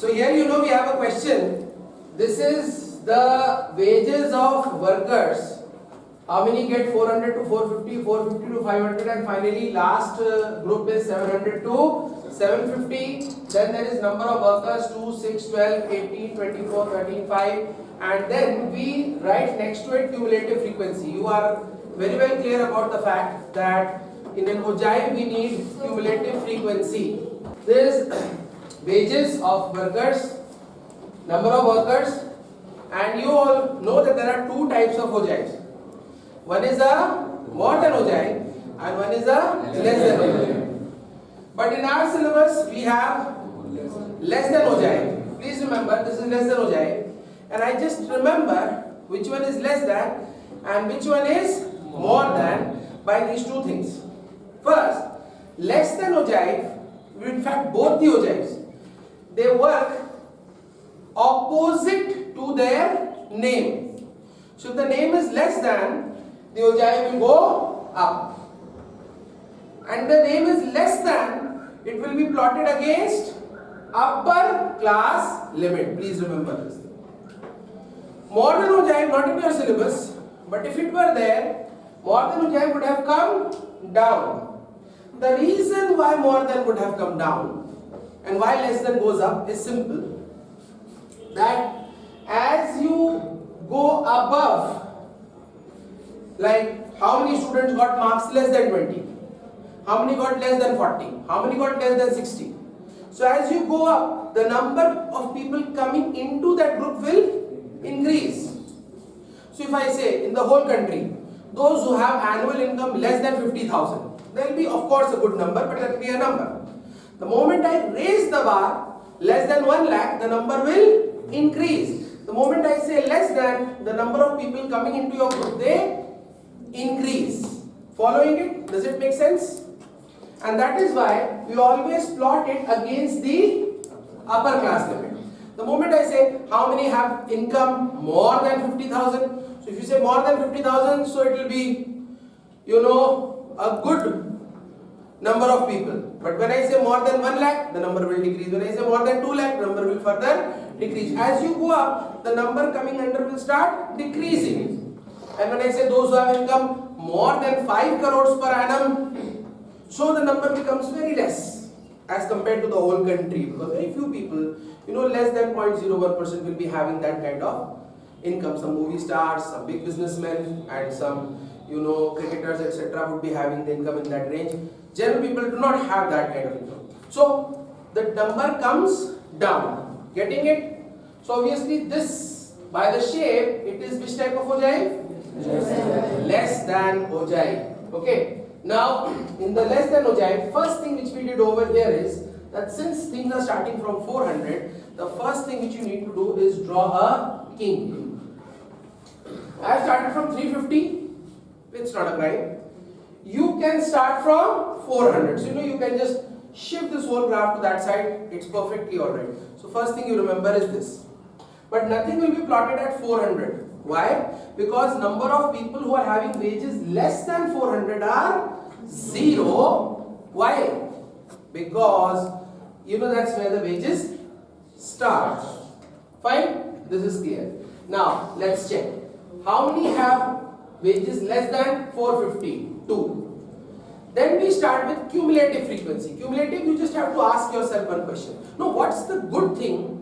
So here we have a question. This is the wages of workers. How many get 400 to 450, 450 to 500, and finally last group is 700 to 750. Then there is number of workers 2, 6, 12, 18, 24, 13, 5, and then we write next to it cumulative frequency. You are very well clear about the fact that in an ogive we need cumulative frequency. There is wages of workers, number of workers, and you all know that there are two types of ogives. One is a more than ogive and one is a less than ogive. But in our syllabus we have less than ogive. Please remember this is less than ogive, and I just remember which one is less than and which one is more than by these two things. First, less than ogive, in fact both the ogives, they work opposite to their name. So if the name is less than, the ogive will go up, and the name is less than, it will be plotted against upper class limit. Please remember this. More than ogive, not in your syllabus, but if it were there, more than ogive would have come down. The reason why more than would have come down and why less than goes up is simple. That as you go above, like how many students got marks less than 20, how many got less than 40, how many got less than 60. So as you go up, the number of people coming into that group will increase. So if I say in the whole country, those who have annual income less than 50,000, there will be of course a good number, but that will be a number. The moment I raise the bar, less than 1 lakh, the number will increase. The moment I say less than, the number of people coming into your group, they increase. Following it? Does it make sense? And that is why we always plot it against the upper class limit. The moment I say how many have income more than 50,000, so if you say more than 50,000, so it will be, a good number of people. But when I say more than 1 lakh, the number will decrease. When I say more than 2 lakh, the number will further decrease. As you go up, the number coming under will start decreasing. And when I say those who have income more than 5 crores per annum, so the number becomes very less as compared to the whole country, because very few people, less than 0.01% will be having that kind of income. Some movie stars, some big businessmen, and some cricketers, etc. would be having the income in that range. General people do not have that kind of income. So the number comes down. Getting it? So obviously this, by the shape, it is which type of ogive? Less than ogive. Okay. Now in the less than ogive, first thing which we did over here is that since things are starting from 400, the first thing which you need to do is draw a king. I have started from 350. It's not a crime. You can start from 400. So you can just shift this whole graph to that side. It's perfectly alright. So first thing you remember is this. But nothing will be plotted at 400. Why? Because number of people who are having wages less than 400 are 0. Why? Because that's where the wages start. Fine? This is clear. Now let's check. How many have wages less than 450? 2. Then we start with cumulative frequency. Cumulative, you just have to ask yourself one question. No, what's the good thing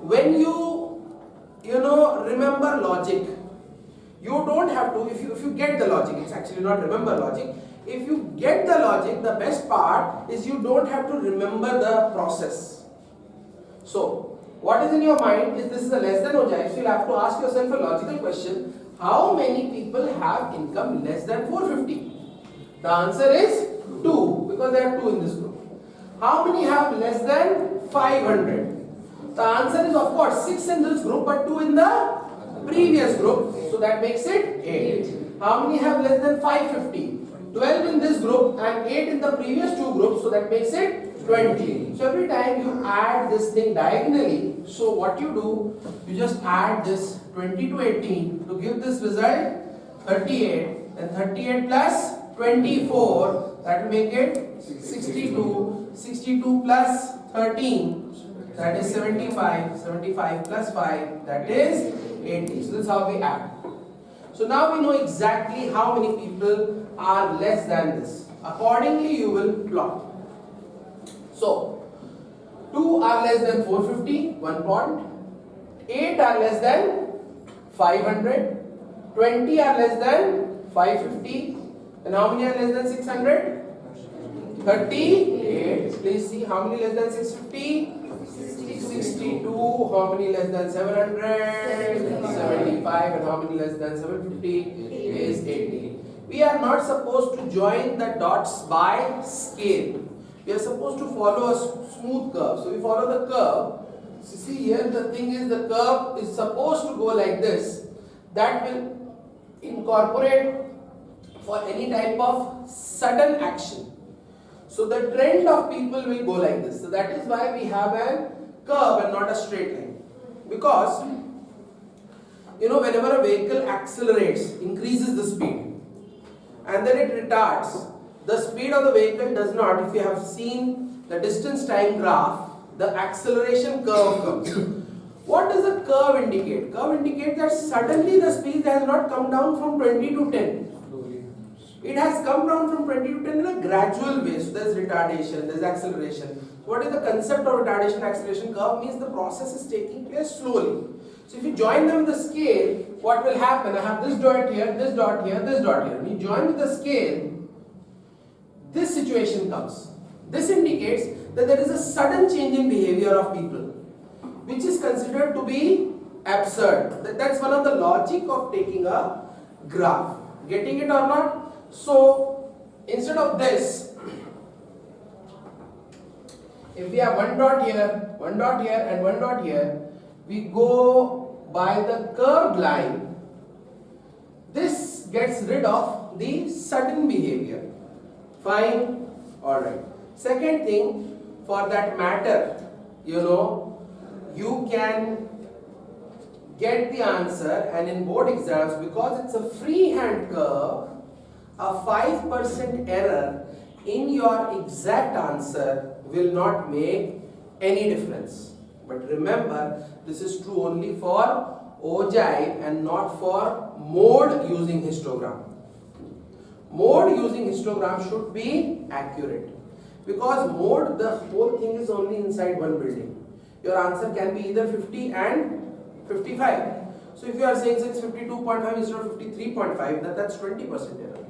when you remember logic? You don't have to, if you get the logic, it's actually not remember logic. If you get the logic, the best part is you don't have to remember the process. So what is in your mind is this is a less than ogive, so you'll have to ask yourself a logical question. How many people have income less than 450? The answer is 2, because there are 2 in this group. How many have less than 500? The answer is of course 6 in this group, but 2 in the previous group, so that makes it 8. How many have less than 550? 12 in this group and 8 in the previous 2 groups, so that makes it 20. So every time you add this thing diagonally, so what you do, you just add this 20 to 18 to give this result 38, and 38 plus 24, that will make it 62. 62 plus 13, that is 75. 75 plus 5, that is 80. So this is how we add. So now we know exactly how many people are less than this. Accordingly, you will plot. So 2 are less than 450, 1 point. 8 are less than 500. 20 are less than 550. And how many are less than 600? 38. Please see how many less than 650? 62. How many less than 700? 75. And how many less than 750? Is 80. We are not supposed to join the dots by scale. We are supposed to follow a smooth curve. So we follow the curve. So see here, the thing is, the curve is supposed to go like this. That will incorporate for any type of sudden action. So the trend of people will go like this. So that is why we have a curve and not a straight line. Because whenever a vehicle accelerates, increases the speed, and then it retards, the speed of the vehicle does not. If you have seen the distance time graph, the acceleration curve comes. What does the curve indicate? Curve indicates that suddenly the speed has not come down from 20 to 10. It has come down from 20 to 10 in a gradual way. So there is retardation, there is acceleration. What is the concept of retardation acceleration curve? Means the process is taking place slowly. So if you join them with the scale, what will happen? I have this dot here, this dot here, this dot here. When you join with the scale, this situation comes. This indicates that there is a sudden change in behavior of people, which is considered to be absurd. That's one of the logic of taking a graph. Getting it or not? So instead of this, if we have one dot here, one dot here, and one dot here, we go by the curved line. This gets rid of the sudden behavior. Fine. Alright. Second thing, for that matter, you can get the answer, and in board exams, because it's a freehand curve, a 5% error in your exact answer will not make any difference. But remember, this is true only for ogive and not for mode using histogram. Mode using histogram should be accurate, because mode, the whole thing is only inside one building. Your answer can be either 50 and 55. So if you are saying 652.5 instead of 53.5, that's 20% error.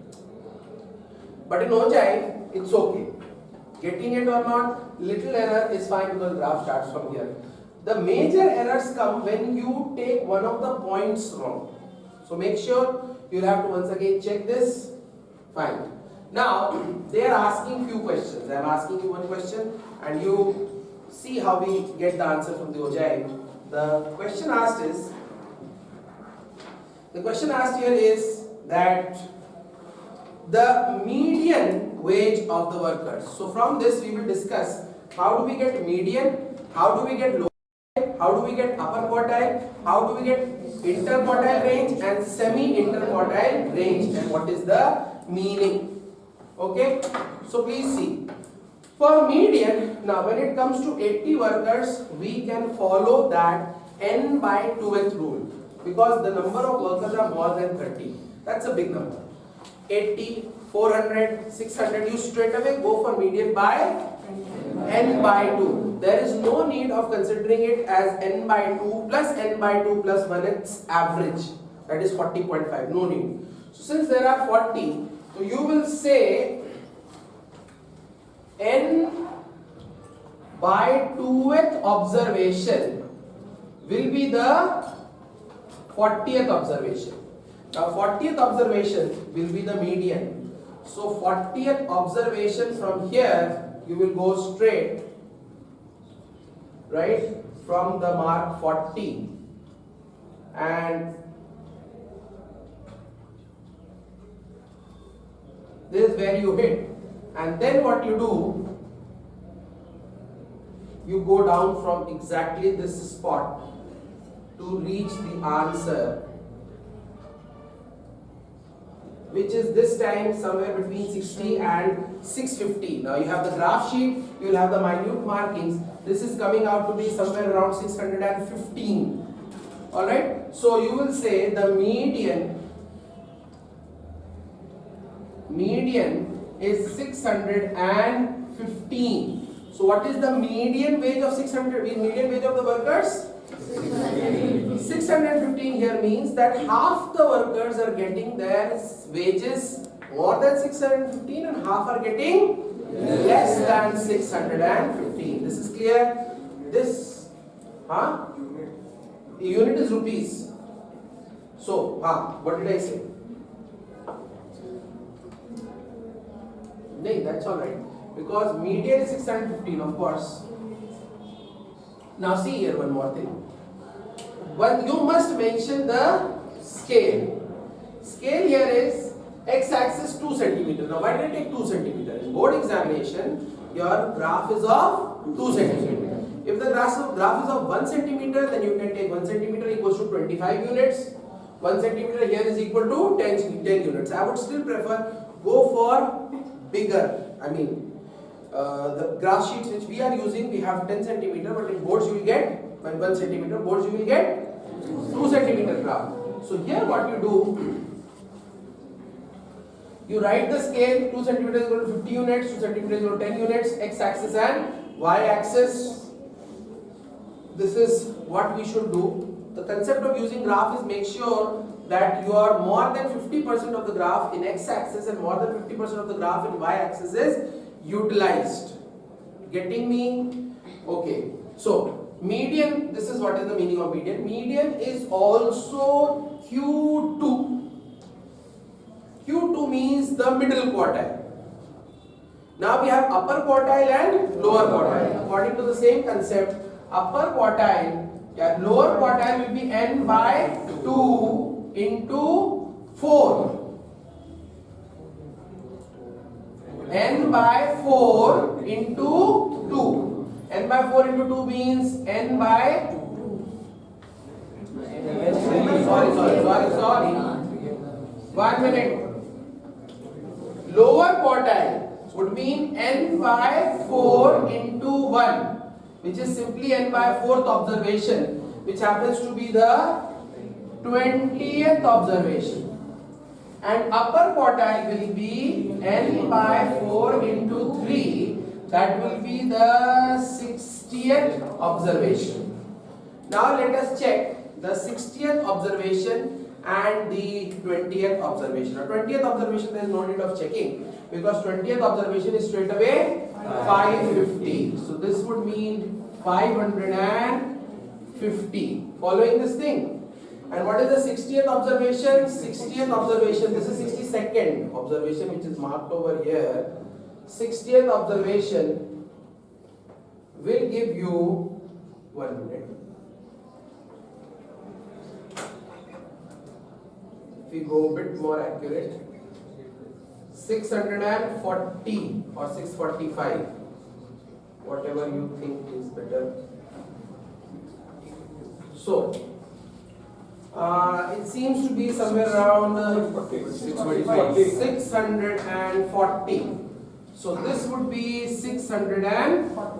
But in ogive, it's okay. Getting it or not, little error is fine because graph starts from here. The major errors come when you take one of the points wrong. So make sure you'll have to once again check this. Fine. Now, they are asking few questions. I am asking you one question and you see how we get the answer from the ogive. The question asked here is that the median wage of the workers. So from this we will discuss how do we get median, how do we get low, how do we get upper quartile, how do we get interquartile range and semi-interquartile range, and what is the meaning. Okay, so please see. For median, now when it comes to 80 workers, we can follow that n by 2th rule, because the number of workers are more than 30. That's a big number. 80, 400, 600, you straight away go for median by n by 2. There is no need of considering it as n by 2 plus n by 2 plus 1, its average, that is 40.5, no need. So since there are 40, so you will say n by 2th observation will be the 40th observation. Now 40th observation will be the median. So 40th observation, from here you will go straight, right, from the mark 40, and this is where you hit, and then what you do, you go down from exactly this spot to reach the answer which is this time somewhere between 60 and 650. Now you have the graph sheet, you will have the minute markings. This is coming out to be somewhere around 615. Alright, so you will say the median is 615. So what is the median wage of 600? Median wage of the workers? 615 here means that half the workers are getting their wages more than 615 and half are getting less than 615. This is clear? This unit is rupees. So what did I say? No, that's all right. Because median is 615, of course. Now see here one more thing. But you must mention the scale. Scale here is x-axis 2 centimeter. Now why did I take 2 centimeter? In board examination, your graph is of 2 centimeter. If the graph is of 1 centimeter, then you can take 1 centimeter equals to 25 units. 1 centimeter here is equal to 10 units. I would still prefer go for bigger. The graph sheets which we are using, we have 10 centimeter, but in boards you will get 1 centimeter. Boards you will get 2 centimeter graph. So here what you do, you write the scale. 2 centimeters is equal to 50 units, 2 centimeters is equal to 10 units, x-axis and y-axis. This is what we should do. The concept of using graph is make sure that you are more than 50% of the graph in x-axis and more than 50% of the graph in y-axis is utilized. Getting me? Okay. So median, this is what is the meaning of median. Median is also Q2. Q2 means the middle quartile. Now we have upper quartile and lower quartile. According to the same concept, upper quartile, lower quartile will be n by 2 into 4. N by 4 into 2. N by 4 into 2 means n by sorry. 1 minute. Lower quartile would mean n by 4 into 1, which is simply n by 4th observation, which happens to be the 20th observation. And upper quartile will be n by 4 into 3, that will be the 60th observation. Now let us check the 60th observation and the 20th observation. Now 20th observation there is no need of checking because 20th observation is straight away 550. So this would mean 550. Following this thing. And what is the 60th observation? 60th observation, this is 62nd observation which is marked over here. 60th observation will give you 1 minute. If we go a bit more accurate, 640 or 645, whatever you think is better. So it seems to be somewhere around 640. So this would be 640.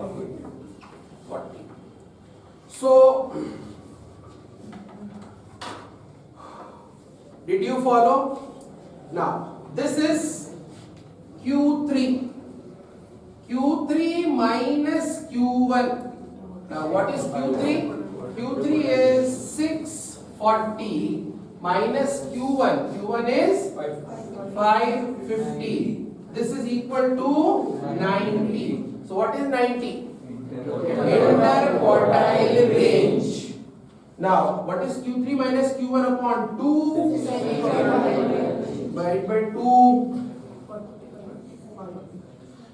So did you follow? Now this is Q3. Q3 minus Q1. Now what is Q3? Q3 is 640 minus Q1. Q1 is 550. This is equal to 90. So what is 90? Interquartile range. Now what is Q3 minus Q1 upon 2? By 2.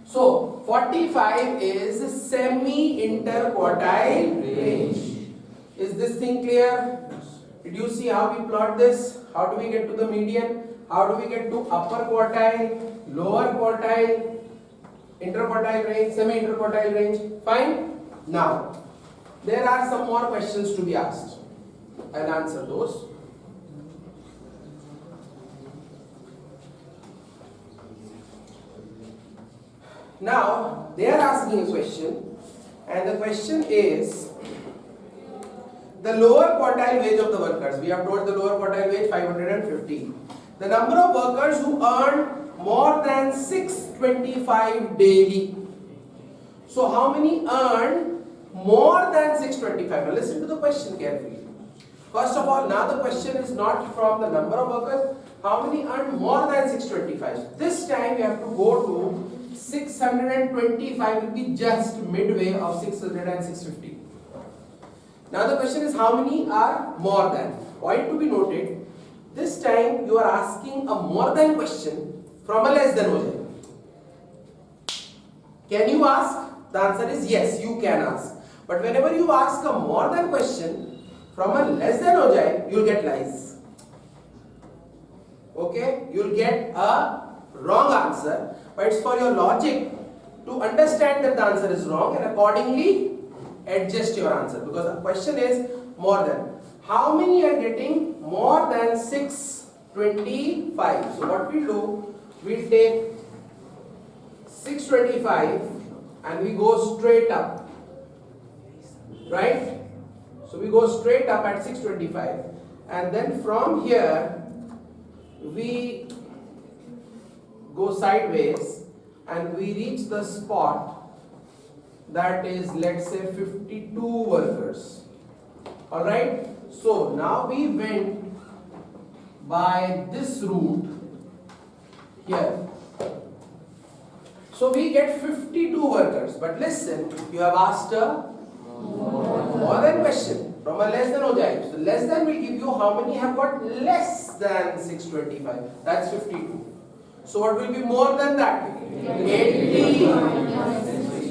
So 45 is semi-interquartile range. Is this thing clear? Did you see how we plot this? How do we get to the median? How do we get to upper quartile, lower quartile, interquartile range, semi-interquartile range? Fine. Now, there are some more questions to be asked. I'll answer those. Now they are asking a question, and the question is the lower quartile wage of the workers. We have told the lower quartile wage 550. The number of workers who earn more than 625 daily. So how many earn more than 625? Now listen to the question carefully. First of all, now the question is not from the number of workers. How many earn more than 625? This time you have to go to 625 will be just midway of 600 and 650. Now the question is how many are more than? Point to be noted, this time you are asking a more than question from a less than OJ. Can you ask? The answer is yes, you can ask. But whenever you ask a more than question from a less than OJ, you'll get lies. Okay? You'll get a wrong answer, but it's for your logic to understand that the answer is wrong and accordingly adjust your answer, because the question is more than. How many are getting more than 625? So what we'll do, we'll take 625 and we go straight up, right? So we go straight up at 625, and then from here we go sideways and we reach the spot that is, let's say, 52 workers. Alright, so now we went by this route here. So we get 52 workers. But listen, you have asked a more than question from a less than OJ. So less than will give you how many have got less than 625. That's 52. So what will be more than that?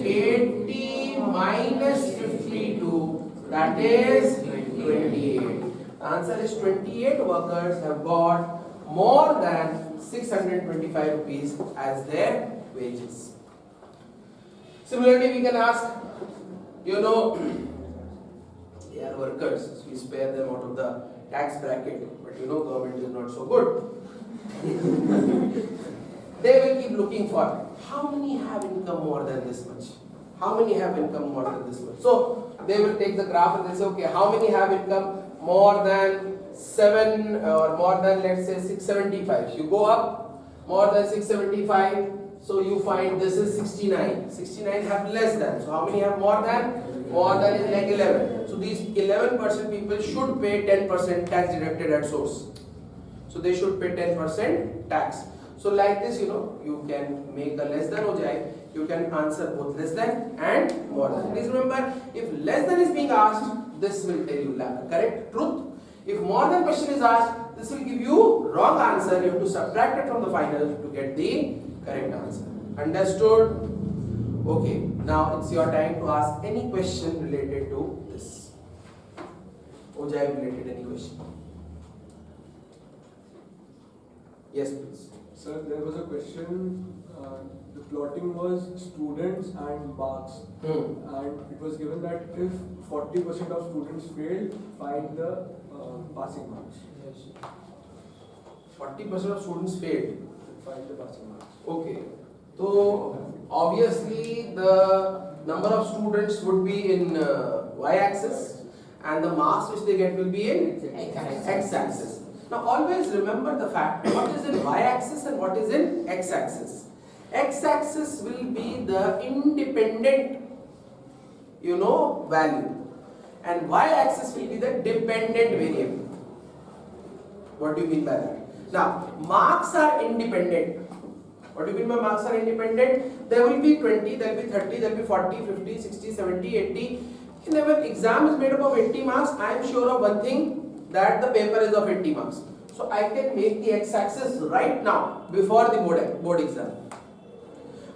80 minus 52, that is 28. The answer is 28 workers have got more than 625 rupees as their wages. Similarly, we can ask, they are workers, so we spare them out of the tax bracket, but government is not so good. They will keep looking for how many have income more than this much. How many have income more than this much? So they will take the graph and they say, okay, how many have income more than 7 or more than, let's say, 675. You go up more than 675, so you find this is 69. 69 have less than. So how many have more than? More than is like 11. So these 11% people should pay 10% tax deducted at source. So they should pay 10% tax. So like this, you can make a less than OJ, you can answer both less than and more than. Please remember, if less than is being asked, this will tell you correct truth. If more than question is asked, this will give you wrong answer. You have to subtract it from the final to get the correct answer. Understood? Okay, now it's your time to ask any question related to this. OJ related, any question? Yes, please. Sir, there was a question, the plotting was students and marks, and it was given that if 40% of students failed, find the passing marks. 40% of students failed. Find the passing marks. Okay, so obviously the number of students would be in y-axis and the marks which they get will be in x-axis. Now always remember the fact what is in y-axis and what is in x-axis. X-axis will be the independent, value, and y-axis will be the dependent variable. What do you mean by that? Now marks are independent. What do you mean by marks are independent? There will be 20, there will be 30, there will be 40, 50, 60, 70, 80. If an exam is made up of 80 marks, I am sure of one thing, that the paper is of 80 marks. So I can make the x-axis right now before the board exam.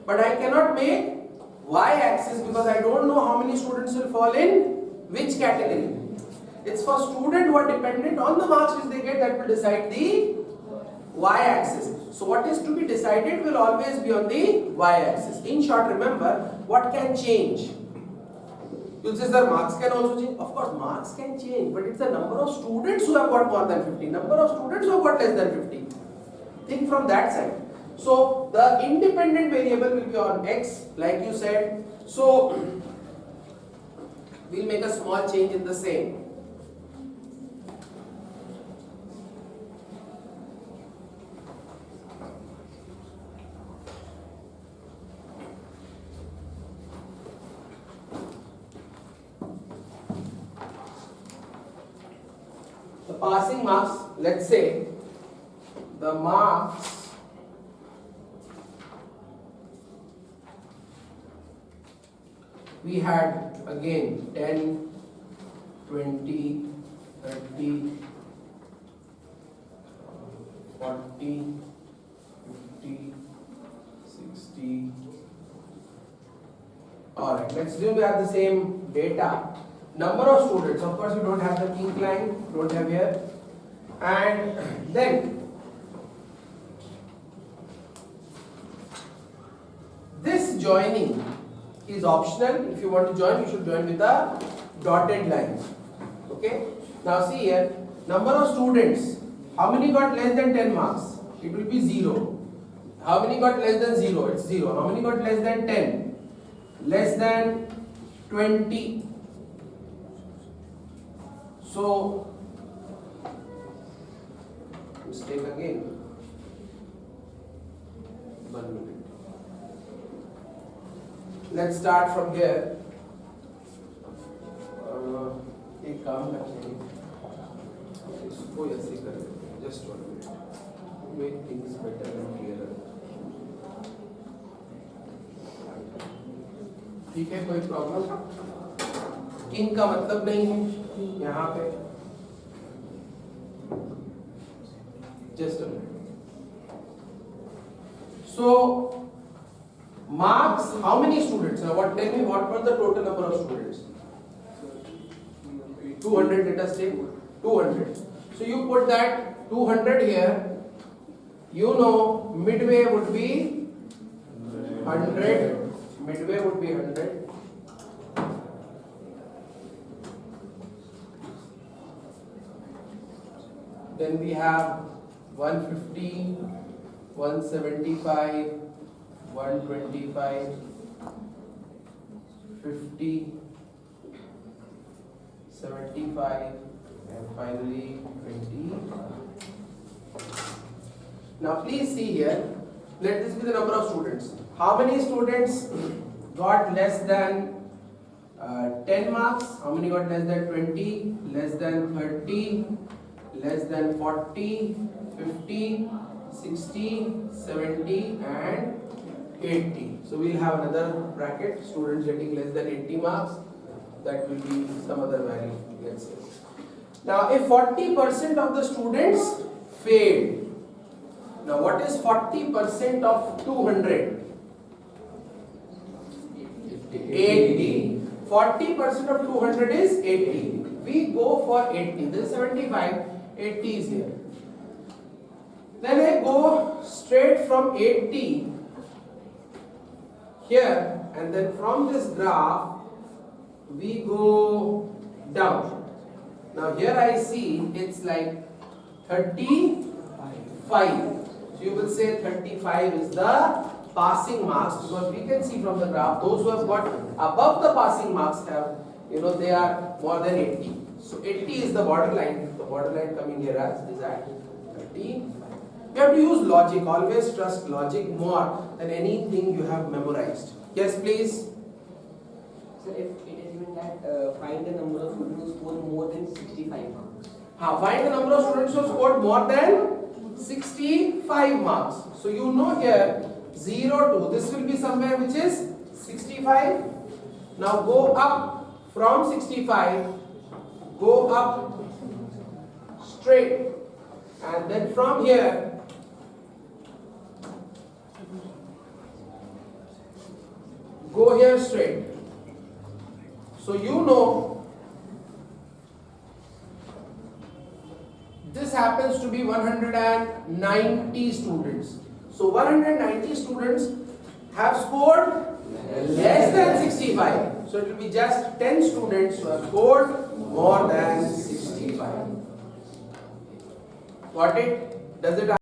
But I cannot make y-axis because I don't know how many students will fall in which category. It's for students who are dependent on the marks which they get that will decide the y-axis. So what is to be decided will always be on the y-axis. In short, remember, what can change? You'll say, sir, marks can also change. Of course, marks can change, but it's the number of students who have got more than 50, number of students who have got less than 50. Think from that side. So the independent variable will be on x, like you said. So we'll make a small change in the same. The passing marks, let's say the marks we had again 10, 20, 30, 40, 50, 60. Alright, let's assume we have the same data. Number of students, of course we don't have the pink line, don't have here. And then this joining is optional. If you want to join, you should join with a dotted line. Okay. Now see here, number of students. How many got less than 10 marks? It will be 0. How many got less than 0? It's 0. How many got less than 10? Less than 20. So, mistake again. 1 minute. Let's start from here. एक काम करते हैं, इसको ऐसे करें. Just 1 minute. Make things better and clearer. ठीक है, कोई प्रॉब्लम? किंग का मतलब नहीं है यहाँ पे. Just a minute. So marks, how many students? Now what, tell me what was the total number of students? 200, let us take 200. So you put that 200 here. You know midway would be 100. Midway would be 100. Then we have 150, 175, 125, 50, 75, and finally 20. Now please see here, let this be the number of students. How many students got less than 10 marks? How many got less than 20, less than 30, less than 40, 50, 60, 70 and 80. So we'll have another bracket, students getting less than 80 marks. That will be some other value, let's say. Now if 40% of the students failed, now what is 40% of 200? 80. 40% of 200 is 80. We go for 80. This is 75. 80 is here. Then I go straight from 80 here, and then from this graph we go down. Now here I see it's like 35. So you will say 35 is the passing marks, because we can see from the graph those who have got above the passing marks have, they are more than 80. So 80 is the borderline. The borderline coming here as is at 30. You have to use logic. Always trust logic more than anything you have memorized. Yes, please. So if it is given that find the number of students who score more than 65 marks. Find the number of students who scored more than 65 marks. So you know here 0 to this will be somewhere which is 65. Now go up from 65. Go up straight, and then from here go here straight. So you know this happens to be 190 students. So 190 students have scored less than 65. So it will be just 10 students who have scored more than 65. Got it? Does it